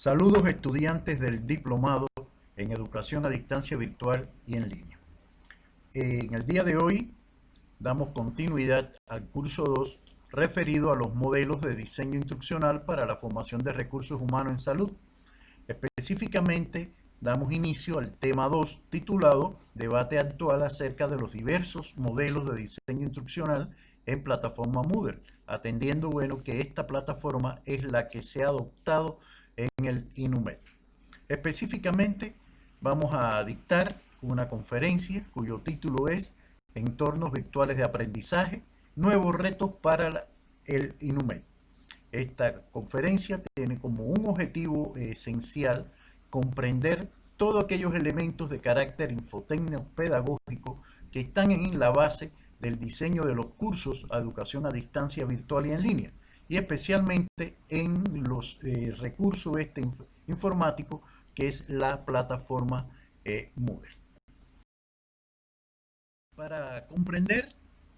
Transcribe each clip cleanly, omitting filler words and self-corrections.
Saludos estudiantes del diplomado en Educación a Distancia Virtual y en Línea. En el día de hoy damos continuidad al curso 2 referido a los modelos de diseño instruccional para la formación de recursos humanos en salud. Específicamente damos inicio al tema 2 titulado Debate actual acerca de los diversos modelos de diseño instruccional en plataforma Moodle, atendiendo que esta plataforma es la que se ha adoptado en el INUMED. Específicamente vamos a dictar una conferencia cuyo título es Entornos virtuales de aprendizaje, nuevos retos para el INUMED. Esta conferencia tiene como un objetivo esencial comprender todos aquellos elementos de carácter infotécnico pedagógico que están en la base del diseño de los cursos a educación a distancia virtual y en línea, y especialmente en los recursos informáticos que es la plataforma Moodle. Para comprender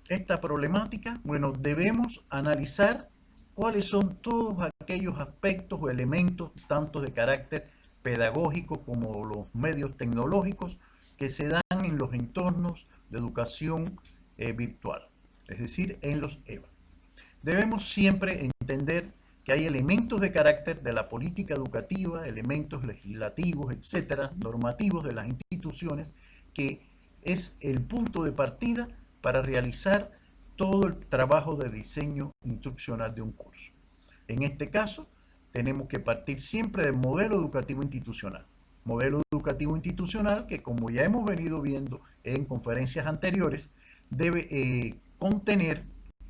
esta problemática, debemos analizar cuáles son todos aquellos aspectos o elementos, tanto de carácter pedagógico como los medios tecnológicos, que se dan en los entornos de educación virtual, es decir, en los EVA. Debemos siempre entender que hay elementos de carácter de la política educativa, elementos legislativos, etcétera, normativos de las instituciones, que es el punto de partida para realizar todo el trabajo de diseño instruccional de un curso. En este caso, tenemos que partir siempre del modelo educativo institucional. Modelo educativo institucional que, como ya hemos venido viendo en conferencias anteriores, debe contener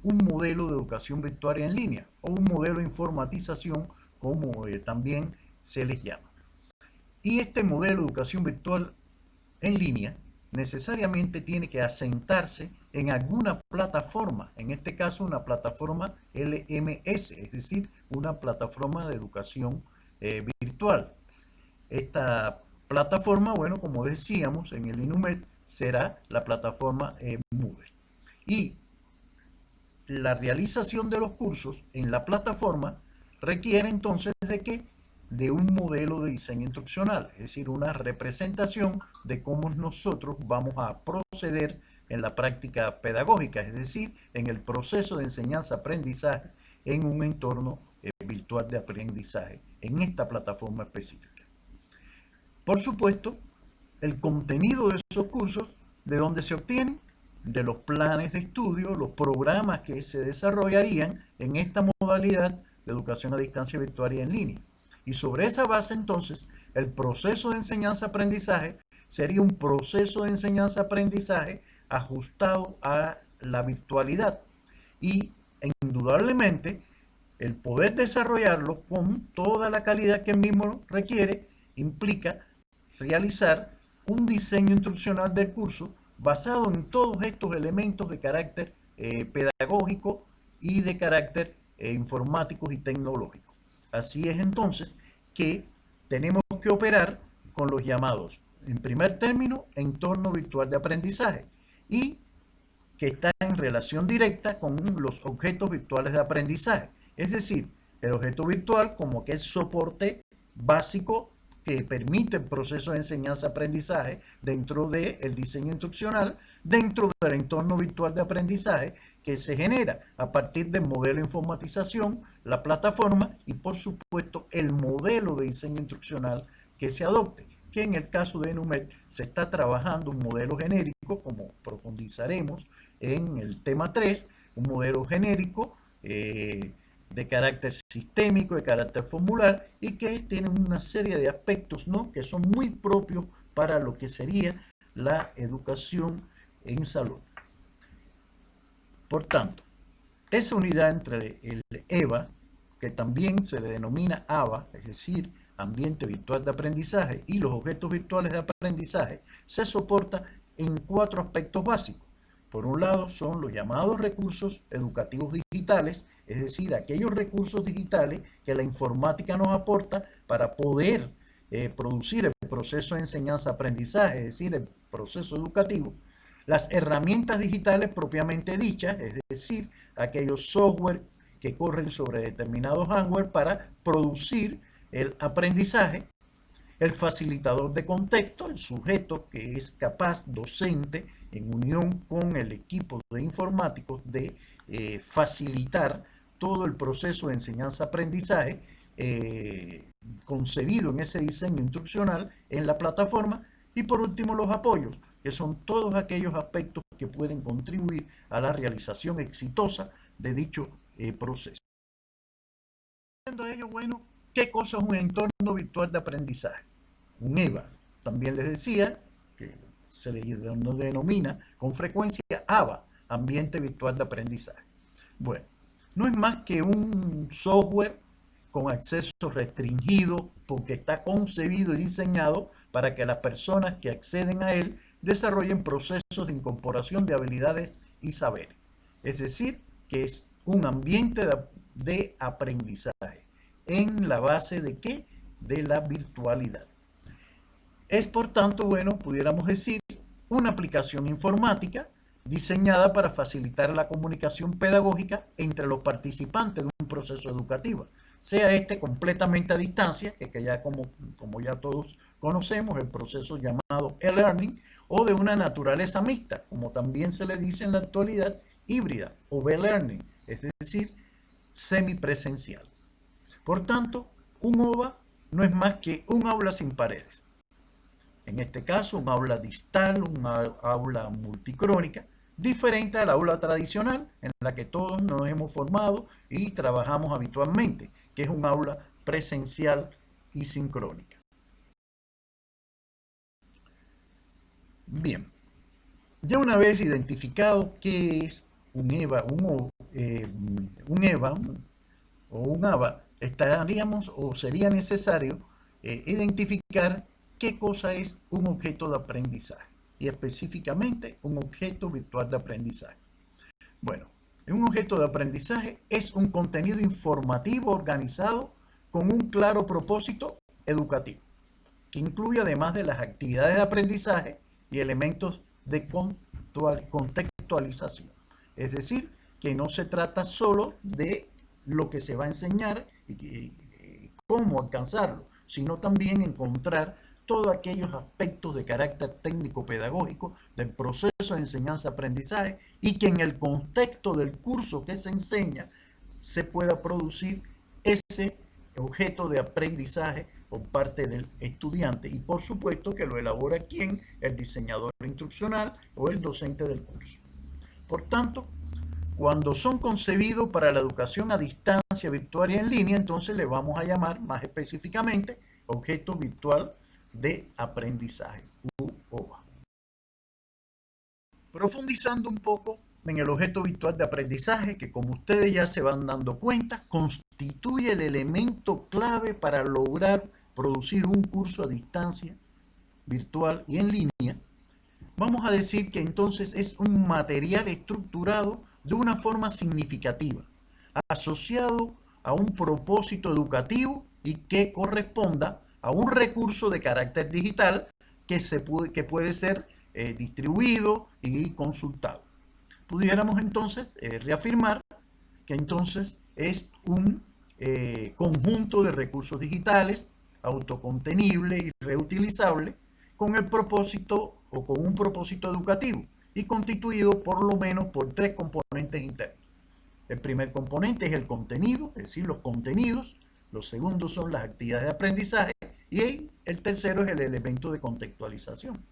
un modelo de educación virtual en línea o un modelo de informatización, como también se les llama. Y este modelo de educación virtual en línea necesariamente tiene que asentarse en alguna plataforma, en este caso una plataforma LMS, es decir, una plataforma de educación virtual. Esta plataforma, como decíamos en el INUMED, será la plataforma Moodle. Y la realización de los cursos en la plataforma requiere entonces ¿de qué? De un modelo de diseño instruccional, es decir, una representación de cómo nosotros vamos a proceder en la práctica pedagógica, es decir, en el proceso de enseñanza-aprendizaje en un entorno virtual de aprendizaje, en esta plataforma específica. Por supuesto, el contenido de esos cursos, ¿de dónde se obtienen? De los planes de estudio, los programas que se desarrollarían en esta modalidad de educación a distancia virtual y en línea. Y sobre esa base, entonces, el proceso de enseñanza-aprendizaje sería un proceso de enseñanza-aprendizaje ajustado a la virtualidad. Y indudablemente, el poder desarrollarlo con toda la calidad que el mismo requiere, implica realizar un diseño instruccional del curso basado en todos estos elementos de carácter pedagógico y de carácter informático y tecnológico. Así es entonces que tenemos que operar con los llamados, en primer término, entorno virtual de aprendizaje, y que está en relación directa con los objetos virtuales de aprendizaje. Es decir, el objeto virtual como que es soporte básico que permite el proceso de enseñanza-aprendizaje dentro del diseño instruccional, dentro del entorno virtual de aprendizaje que se genera a partir del modelo de informatización, la plataforma y, por supuesto, el modelo de diseño instruccional que se adopte, que en el caso de INUMED se está trabajando un modelo genérico, como profundizaremos en el tema 3, un modelo genérico de carácter sistémico, de carácter formular, y que tienen una serie de aspectos, que son muy propios para lo que sería la educación en salud. Por tanto, esa unidad entre el EVA, que también se le denomina AVA, es decir, ambiente virtual de aprendizaje, y los objetos virtuales de aprendizaje, se soporta en 4 aspectos básicos. Por un lado son los llamados recursos educativos digitales, es decir, aquellos recursos digitales que la informática nos aporta para poder producir el proceso de enseñanza-aprendizaje, es decir, el proceso educativo. Las herramientas digitales propiamente dichas, es decir, aquellos software que corren sobre determinados hardware para producir el aprendizaje, el facilitador de contexto, el sujeto que es capaz, docente, en unión con el equipo de informáticos, de facilitar todo el proceso de enseñanza-aprendizaje concebido en ese diseño instruccional en la plataforma. Y por último, los apoyos, que son todos aquellos aspectos que pueden contribuir a la realización exitosa de dicho proceso. Viendo ello, bueno, ¿qué cosa es un entorno virtual de aprendizaje? Un EVA. También les decía que se le denomina con frecuencia AVA, ambiente virtual de aprendizaje. Bueno, no es más que un software con acceso restringido porque está concebido y diseñado para que las personas que acceden a él desarrollen procesos de incorporación de habilidades y saberes. Es decir, que es un ambiente de aprendizaje en la base de ¿qué? De la virtualidad. Es por tanto, bueno, pudiéramos decir, una aplicación informática diseñada para facilitar la comunicación pedagógica entre los participantes de un proceso educativo, sea este completamente a distancia, que ya como ya todos conocemos, el proceso llamado e-learning, o de una naturaleza mixta, como también se le dice en la actualidad, híbrida o b-learning, es decir, semipresencial. Por tanto, un OVA no es más que un aula sin paredes. En este caso, un aula distal, una aula multicrónica, diferente al aula tradicional en la que todos nos hemos formado y trabajamos habitualmente, que es un aula presencial y sincrónica. Bien, ya una vez identificado qué es un EVA, un EVA o un AVA, estaríamos o sería necesario identificar qué cosa es un objeto de aprendizaje y específicamente un objeto virtual de aprendizaje. Bueno, un objeto de aprendizaje es un contenido informativo organizado con un claro propósito educativo, que incluye además de las actividades de aprendizaje y elementos de contextualización. Es decir, que no se trata solo de lo que se va a enseñar y cómo alcanzarlo, sino también encontrar todos aquellos aspectos de carácter técnico-pedagógico del proceso de enseñanza-aprendizaje y que en el contexto del curso que se enseña se pueda producir ese objeto de aprendizaje por parte del estudiante y por supuesto que lo elabora quien, el diseñador instruccional o el docente del curso. Por tanto, cuando son concebidos para la educación a distancia, virtual y en línea, entonces le vamos a llamar más específicamente objeto virtual de aprendizaje, UOA. Profundizando un poco en el objeto virtual de aprendizaje, que como ustedes ya se van dando cuenta, constituye el elemento clave para lograr producir un curso a distancia, virtual y en línea. Vamos a decir que entonces es un material estructurado de una forma significativa, asociado a un propósito educativo y que corresponda a un recurso de carácter digital que puede ser distribuido y consultado. Pudiéramos entonces reafirmar que entonces es un conjunto de recursos digitales autocontenible y reutilizable con el propósito o con un propósito educativo y constituido por lo menos por tres componentes internos. El primer componente es el contenido, es decir, los contenidos. Los segundos son las actividades de aprendizaje y el tercero es el elemento de contextualización.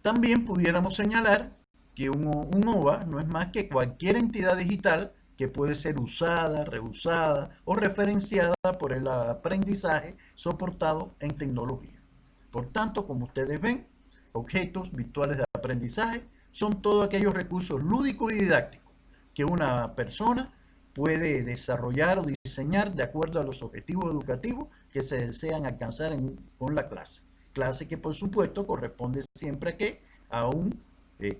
También pudiéramos señalar que un OVA no es más que cualquier entidad digital que puede ser usada, reusada o referenciada por el aprendizaje soportado en tecnología. Por tanto, como ustedes ven, objetos virtuales de aprendizaje son todos aquellos recursos lúdicos y didácticos que una persona puede desarrollar o diseñar de acuerdo a los objetivos educativos que se desean alcanzar con la clase. Clase que por supuesto corresponde siempre a un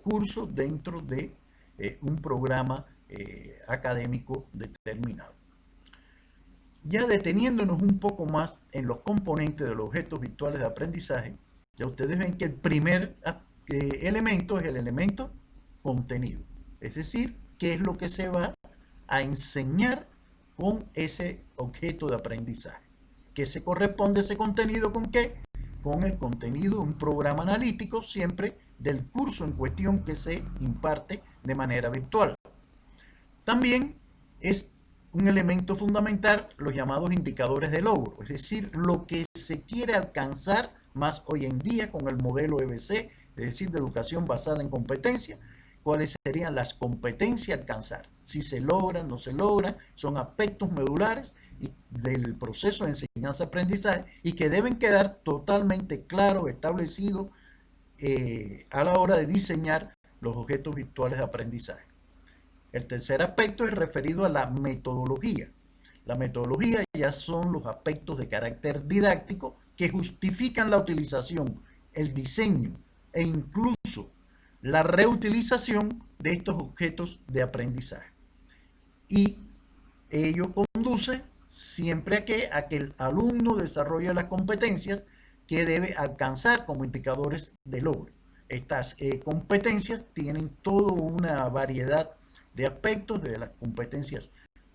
curso dentro de un programa académico determinado. Ya deteniéndonos un poco más en los componentes de los objetos virtuales de aprendizaje, ya ustedes ven que el primer elemento es el elemento contenido, es decir, qué es lo que se va a enseñar con ese objeto de aprendizaje. ¿Qué se corresponde ese contenido con qué? Con el contenido de un programa analítico siempre del curso en cuestión que se imparte de manera virtual. También es un elemento fundamental los llamados indicadores de logro, es decir, lo que se quiere alcanzar más hoy en día con el modelo EBC, es decir, de educación basada en competencia, cuáles serían las competencias a alcanzar, si se logran, no se logran, son aspectos medulares del proceso de enseñanza-aprendizaje y que deben quedar totalmente claros, establecidos a la hora de diseñar los objetos virtuales de aprendizaje. El tercer aspecto es referido a la metodología. La metodología ya son los aspectos de carácter didáctico que justifican la utilización, el diseño e incluso la reutilización de estos objetos de aprendizaje. Y ello conduce siempre a que el alumno desarrolle las competencias que debe alcanzar como indicadores de logro. Estas competencias tienen toda una variedad de aspectos, de las competencias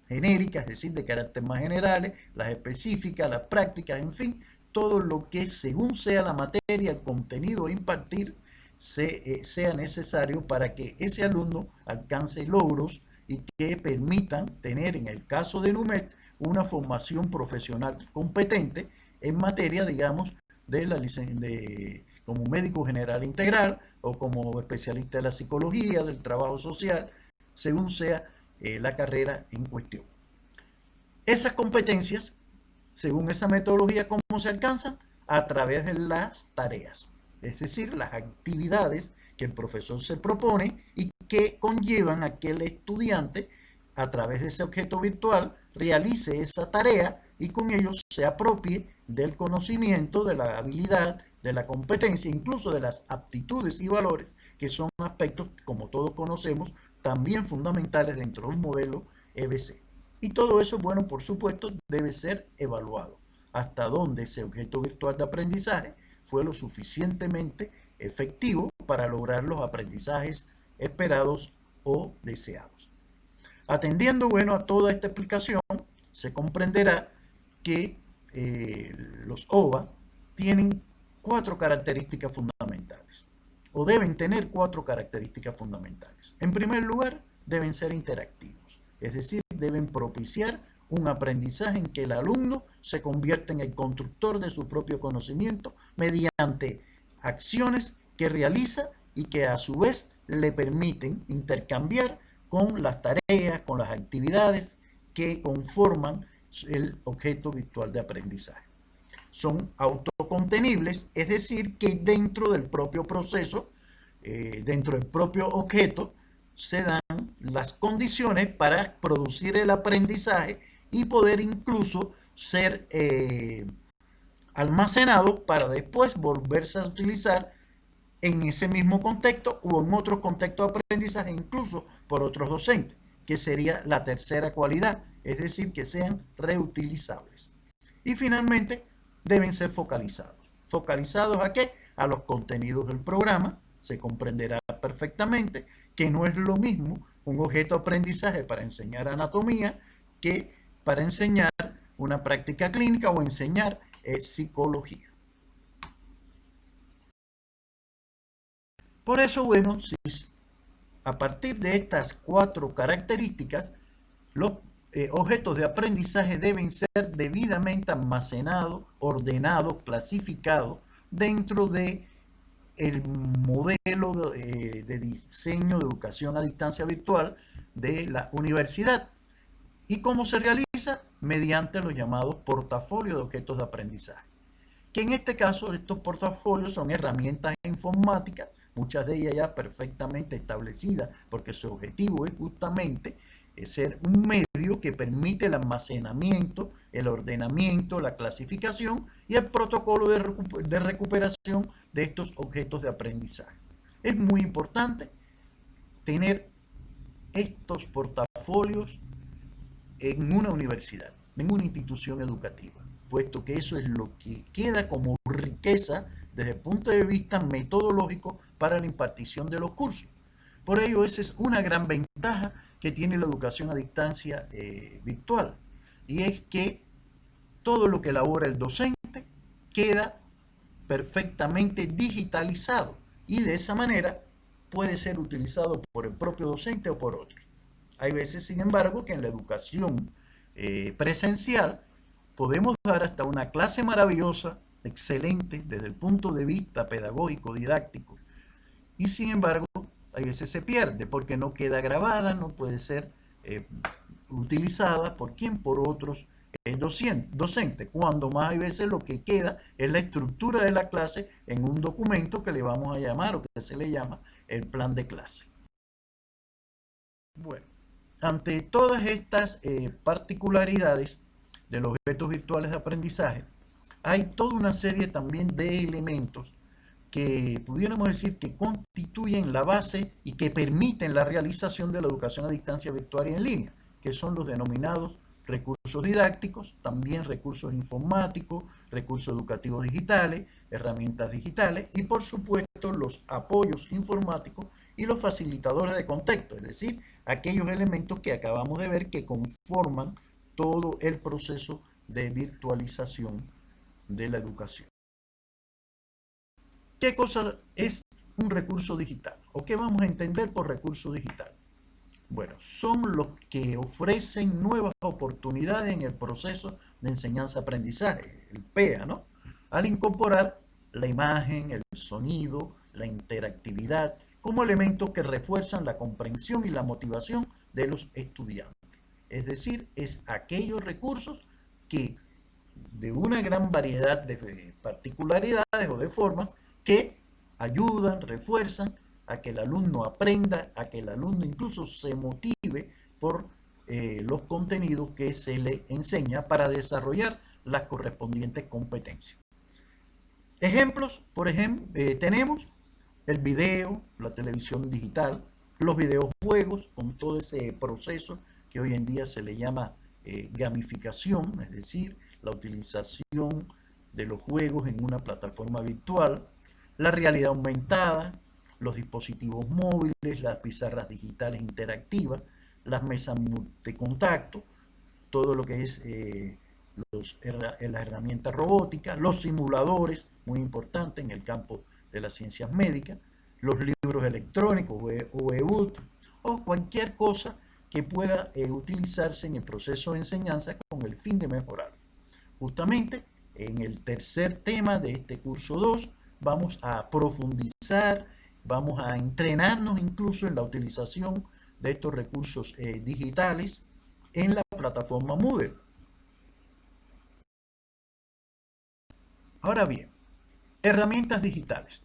genéricas, es decir, de carácter más generales, las específicas, las prácticas, en fin, todo lo que según sea la materia, el contenido a impartir, sea necesario para que ese alumno alcance logros y que permitan tener, en el caso de NUMED, una formación profesional competente en materia, digamos, como médico general integral o como especialista de la psicología, del trabajo social, según sea la carrera en cuestión. Esas competencias, según esa metodología, ¿cómo se alcanzan? A través de las tareas, es decir, las actividades que el profesor se propone y que conllevan a que el estudiante, a través de ese objeto virtual, realice esa tarea y con ello se apropie del conocimiento, de la habilidad, de la competencia, incluso de las aptitudes y valores, que son aspectos, como todos conocemos, también fundamentales dentro de un modelo EBC. Y todo eso, bueno, por supuesto, debe ser evaluado. Hasta dónde ese objeto virtual de aprendizaje fue lo suficientemente efectivo para lograr los aprendizajes esperados o deseados. Atendiendo, bueno, a toda esta explicación, se comprenderá que los OVA tienen 4 características fundamentales, o deben tener 4 características fundamentales. En primer lugar, deben ser interactivos, es decir, deben propiciar un aprendizaje en que el alumno se convierta en el constructor de su propio conocimiento mediante acciones que realiza y que a su vez le permiten intercambiar con las tareas, con las actividades que conforman el objeto virtual de aprendizaje. Son autocontenibles, es decir, que dentro del propio proceso, dentro del propio objeto, se dan las condiciones para producir el aprendizaje y poder incluso ser almacenado para después volverse a utilizar en ese mismo contexto o en otros contextos de aprendizaje, incluso por otros docentes, que sería la tercera cualidad, es decir, que sean reutilizables. Y finalmente, deben ser focalizados. ¿Focalizados a qué? A los contenidos del programa. Se comprenderá perfectamente que no es lo mismo un objeto de aprendizaje para enseñar anatomía que para enseñar una práctica clínica o enseñar psicología. Por eso, bueno, si a partir de estas 4 características, los objetos de aprendizaje deben ser debidamente almacenados, ordenados, clasificados dentro de el modelo de diseño de educación a distancia virtual de la universidad. ¿Y cómo se realiza? Mediante los llamados portafolios de objetos de aprendizaje, que en este caso estos portafolios son herramientas informáticas, muchas de ellas ya perfectamente establecidas, porque su objetivo es justamente ser un medio que permite el almacenamiento, el ordenamiento, la clasificación y el protocolo de recuperación de estos objetos de aprendizaje. Es muy importante tener estos portafolios en una universidad, en una institución educativa, puesto que eso es lo que queda como riqueza desde el punto de vista metodológico para la impartición de los cursos. Por ello, esa es una gran ventaja que tiene la educación a distancia virtual. y es que todo lo que elabora el docente queda perfectamente digitalizado y de esa manera puede ser utilizado por el propio docente o por otros. Hay veces, sin embargo, que en la educación presencial podemos dar hasta una clase maravillosa, excelente desde el punto de vista pedagógico, didáctico, y sin embargo, hay veces se pierde porque no queda grabada, no puede ser eh, utilizada por quien, por otros docentes, cuando más hay veces lo que queda es la estructura de la clase en un documento que le vamos a llamar o que se le llama el plan de clase. Bueno, ante todas estas particularidades de los objetos virtuales de aprendizaje, hay toda una serie también de elementos que pudiéramos decir que constituyen la base y que permiten la realización de la educación a distancia virtual y en línea, que son los denominados recursos didácticos, también recursos informáticos, recursos educativos digitales, herramientas digitales y por supuesto los apoyos informáticos y los facilitadores de contexto, es decir, aquellos elementos que acabamos de ver que conforman todo el proceso de virtualización de la educación. ¿Qué cosa es un recurso digital? ¿O qué vamos a entender por recurso digital? Bueno, son los que ofrecen nuevas oportunidades en el proceso de enseñanza-aprendizaje, el PEA, ¿no? Al incorporar la imagen, el sonido, la interactividad, como elementos que refuerzan la comprensión y la motivación de los estudiantes. Es decir, es aquellos recursos que de una gran variedad de particularidades o de formas que ayudan, refuerzan a que el alumno aprenda, a que el alumno incluso se motive por los contenidos que se le enseña para desarrollar las correspondientes competencias. Ejemplos, por ejemplo, tenemos el video, la televisión digital, los videojuegos con todo ese proceso que hoy en día se le llama gamificación, es decir, la utilización de los juegos en una plataforma virtual, la realidad aumentada, los dispositivos móviles, las pizarras digitales interactivas, las mesas de contacto, todo lo que es las herramientas robóticas, los simuladores, muy importante en el campo de las ciencias médicas, los libros electrónicos o e-book, o cualquier cosa que pueda utilizarse en el proceso de enseñanza con el fin de mejorar. Justamente en el tercer tema de este curso 2 vamos a profundizar, vamos a entrenarnos incluso en la utilización de estos recursos digitales en la plataforma Moodle. Ahora bien, herramientas digitales.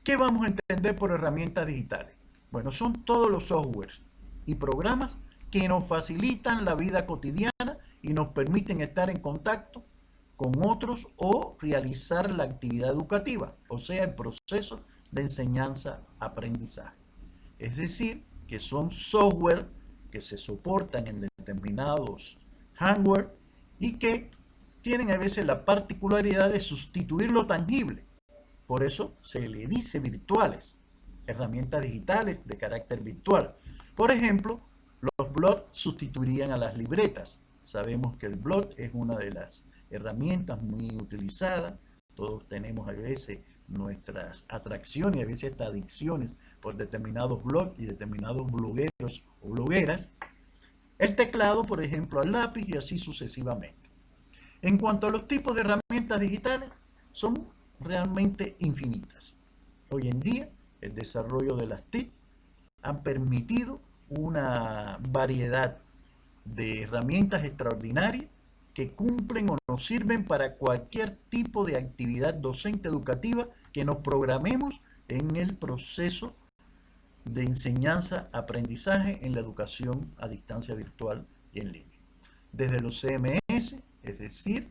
¿Qué vamos a entender por herramientas digitales? Bueno, son todos los softwares y programas que nos facilitan la vida cotidiana y nos permiten estar en contacto con otros o realizar la actividad educativa, o sea, el proceso de enseñanza-aprendizaje. Es decir, que son software que se soportan en determinados hardware y que tienen a veces la particularidad de sustituir lo tangible. Por eso se le dice virtuales, herramientas digitales de carácter virtual. Por ejemplo, los blogs sustituirían a las libretas. Sabemos que el blog es una de las herramientas muy utilizadas. Todos tenemos a veces nuestras atracciones y a veces hasta adicciones por determinados blogs y determinados blogueros o blogueras. El teclado, por ejemplo, al lápiz y así sucesivamente. En cuanto a los tipos de herramientas digitales, son realmente infinitas. Hoy en día, el desarrollo de las TIC han permitido una variedad de herramientas extraordinarias que cumplen o nos sirven para cualquier tipo de actividad docente educativa que nos programemos en el proceso de enseñanza-aprendizaje en la educación a distancia virtual y en línea. Desde los CMS, es decir,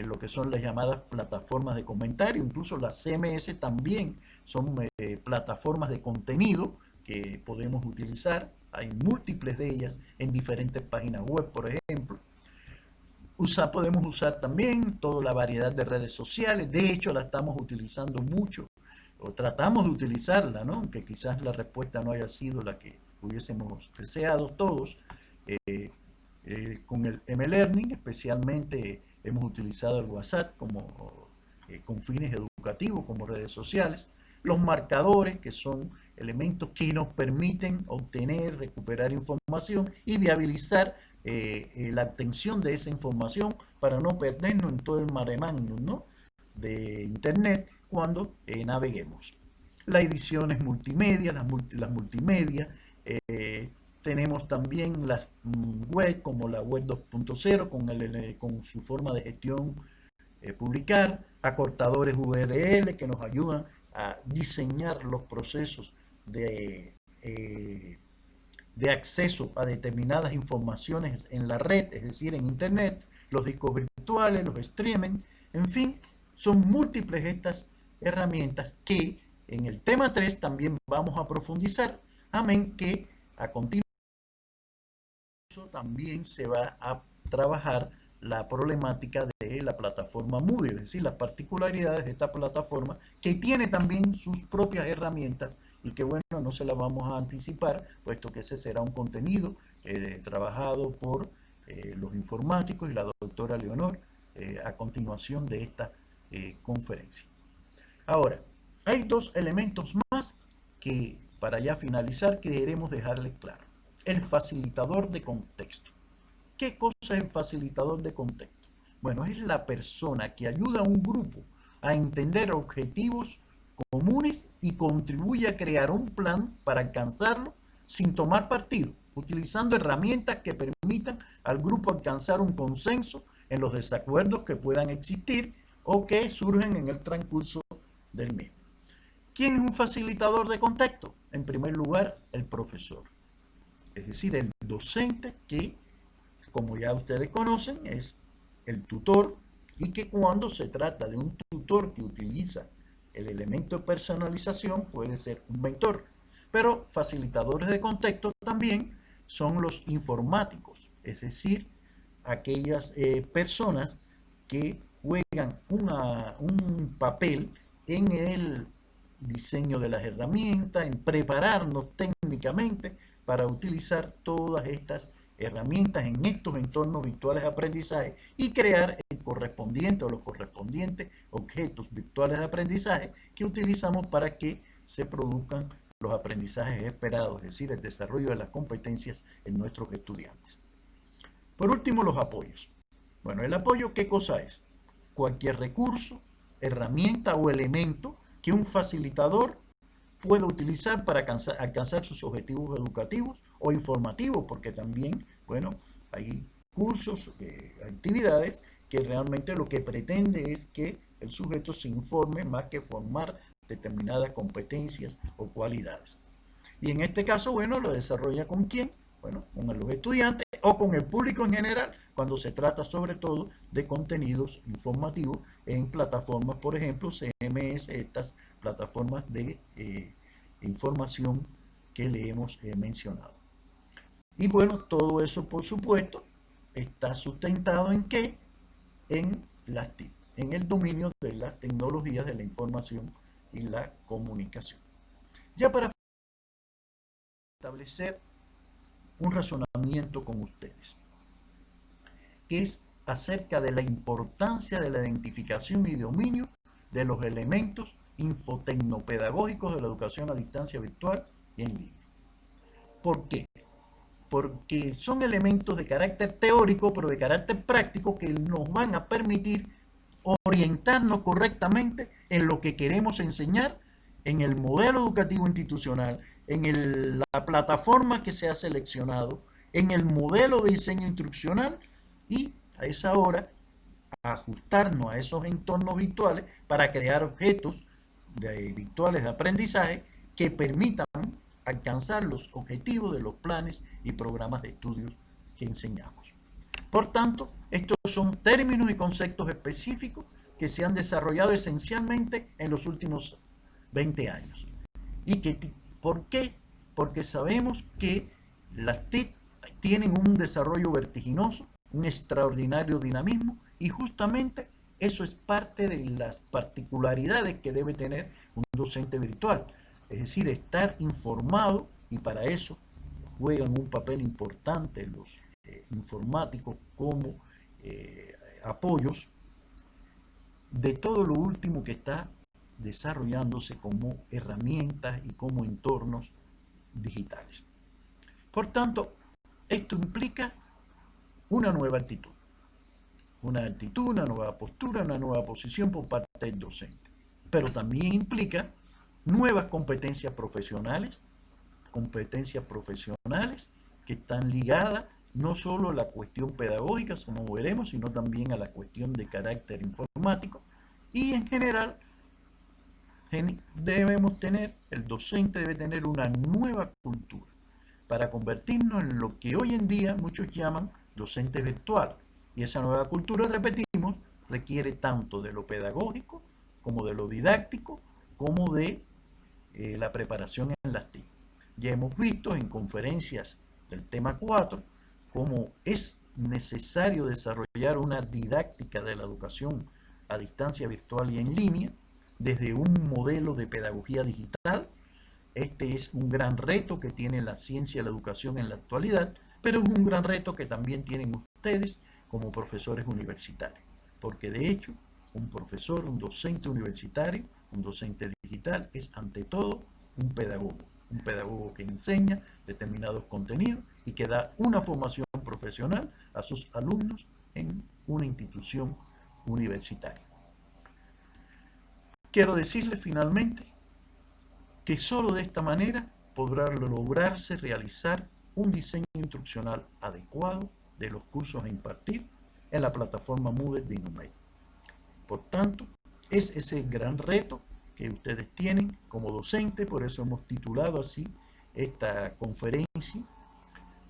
lo que son las llamadas plataformas de comentario, incluso las CMS también son plataformas de contenido que podemos utilizar. Hay múltiples de ellas en diferentes páginas web, por ejemplo. Podemos usar también toda la variedad de redes sociales. De hecho, la estamos utilizando mucho, o tratamos de utilizarla, ¿no? Aunque quizás la respuesta no haya sido la que hubiésemos deseado todos. con el M-Learning, especialmente hemos utilizado el WhatsApp con fines educativos, como redes sociales. Los marcadores, que son elementos que nos permiten obtener, recuperar información y viabilizar la obtención de esa información para no perdernos en todo el mare magnum, ¿no?, de Internet cuando naveguemos. Las ediciones multimedia, las multimedia, tenemos también las web como la web 2.0 con su forma de gestión, publicar, acortadores URL que nos ayudan a diseñar los procesos de acceso a determinadas informaciones en la red, es decir, en Internet, los discos virtuales, los streaming, en fin, son múltiples estas herramientas que en el tema 3 también vamos a profundizar, amén que a continuación también se va a trabajar la problemática de la plataforma Moodle, es decir, las particularidades de esta plataforma que tiene también sus propias herramientas y que bueno, no se las vamos a anticipar, puesto que ese será un contenido trabajado por los informáticos y la doctora Leonor a continuación de esta conferencia. Ahora, hay dos elementos más que para ya finalizar queremos dejarles claro. El facilitador de contexto. ¿Qué cosa es el facilitador de contexto? Bueno, es la persona que ayuda a un grupo a entender objetivos comunes y contribuye a crear un plan para alcanzarlo sin tomar partido, utilizando herramientas que permitan al grupo alcanzar un consenso en los desacuerdos que puedan existir o que surgen en el transcurso del mismo. ¿Quién es un facilitador de contexto? En primer lugar, el profesor. Es decir, el docente que, como ya ustedes conocen, es el tutor y que cuando se trata de un tutor que utiliza el elemento de personalización puede ser un mentor. Pero facilitadores de contexto también son los informáticos, es decir, aquellas personas que juegan un papel en el diseño de las herramientas, en prepararnos técnicamente para utilizar todas estas herramientas en estos entornos virtuales de aprendizaje y crear el correspondiente o los correspondientes objetos virtuales de aprendizaje que utilizamos para que se produzcan los aprendizajes esperados, es decir, el desarrollo de las competencias en nuestros estudiantes. Por último, los apoyos. Bueno, el apoyo, ¿qué cosa es? Cualquier recurso, herramienta o elemento que un facilitador pueda utilizar para alcanzar sus objetivos educativos o informativos, porque también, bueno, hay cursos, actividades que realmente lo que pretende es que el sujeto se informe más que formar determinadas competencias o cualidades. Y en este caso, bueno, lo desarrolla ¿con quién? Bueno, con los estudiantes o con el público en general, cuando se trata sobre todo de contenidos informativos en plataformas, por ejemplo, CMS, estas plataformas de información que le hemos mencionado. Y bueno, todo eso, por supuesto, está sustentado ¿en qué? En las TIC, en el dominio de las tecnologías de la información y la comunicación. Ya para establecer un razonamiento con ustedes, que es acerca de la importancia de la identificación y dominio de los elementos infotecnopedagógicos de la educación a distancia virtual y en línea. ¿Por qué? Porque son elementos de carácter teórico, pero de carácter práctico que nos van a permitir orientarnos correctamente en lo que queremos enseñar, en el modelo educativo institucional, en la plataforma que se ha seleccionado, en el modelo de diseño instruccional y a esa hora ajustarnos a esos entornos virtuales para crear objetos virtuales de aprendizaje que permitan alcanzar los objetivos de los planes y programas de estudios que enseñamos. Por tanto, estos son términos y conceptos específicos que se han desarrollado esencialmente en los últimos 20 años. ¿Por qué? Porque sabemos que las TIC tienen un desarrollo vertiginoso, un extraordinario dinamismo y justamente eso es parte de las particularidades que debe tener un docente virtual. Es decir, estar informado y para eso juegan un papel importante los informáticos como apoyos de todo lo último que está desarrollándose como herramientas y como entornos digitales. Por tanto, esto implica una nueva actitud, una nueva postura, una nueva posición por parte del docente. Pero también implica nuevas competencias profesionales que están ligadas no solo a la cuestión pedagógica, como veremos, sino también a la cuestión de carácter informático. Y en general, el docente debe tener una nueva cultura para convertirnos en lo que hoy en día muchos llaman docente virtual. Y esa nueva cultura, repetimos, requiere tanto de lo pedagógico, como de lo didáctico, como de la preparación en las TIC. Ya hemos visto en conferencias del tema 4 cómo es necesario desarrollar una didáctica de la educación a distancia virtual y en línea desde un modelo de pedagogía digital. Este es un gran reto que tiene la ciencia y la educación en la actualidad, pero es un gran reto que también tienen ustedes como profesores universitarios, porque de hecho un profesor, un docente universitario, un docente digital es ante todo un pedagogo que enseña determinados contenidos y que da una formación profesional a sus alumnos en una institución universitaria. Quiero decirles finalmente que solo de esta manera podrá lograrse realizar un diseño instruccional adecuado de los cursos a impartir en la plataforma Moodle de INUMED. Por tanto, es ese gran reto que ustedes tienen como docentes, por eso hemos titulado así esta conferencia.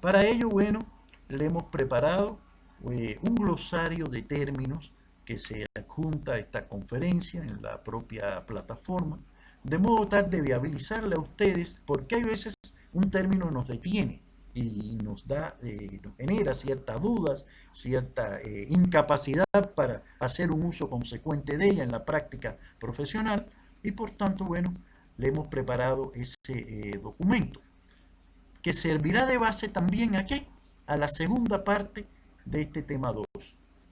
Para ello, bueno, le hemos preparado un glosario de términos que se adjunta a esta conferencia en la propia plataforma, de modo tal de viabilizarle a ustedes, porque hay veces un término nos detiene y nos genera ciertas dudas, cierta incapacidad para hacer un uso consecuente de ella en la práctica profesional, y por tanto, bueno, le hemos preparado ese documento, que servirá de base también aquí a la segunda parte de este tema 2,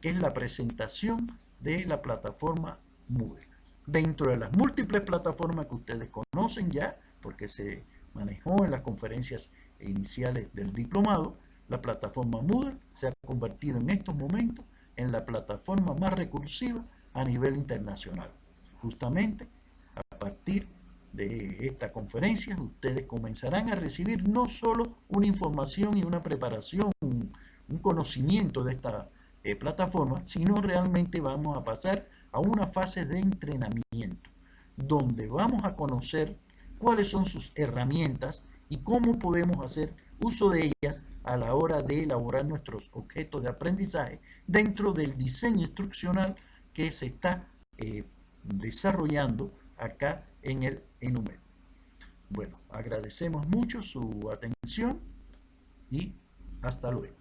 que es la presentación de la plataforma Moodle. Dentro de las múltiples plataformas que ustedes conocen ya, porque se manejó en las conferencias iniciales del diplomado, la plataforma Moodle se ha convertido en estos momentos en la plataforma más recursiva a nivel internacional. Justamente a partir de esta conferencia ustedes comenzarán a recibir no solo una información y una preparación, un conocimiento de esta plataforma, sino realmente vamos a pasar a una fase de entrenamiento, donde vamos a conocer cuáles son sus herramientas y cómo podemos hacer uso de ellas a la hora de elaborar nuestros objetos de aprendizaje dentro del diseño instruccional que se está desarrollando acá en el ENUMED. Bueno, agradecemos mucho su atención y hasta luego.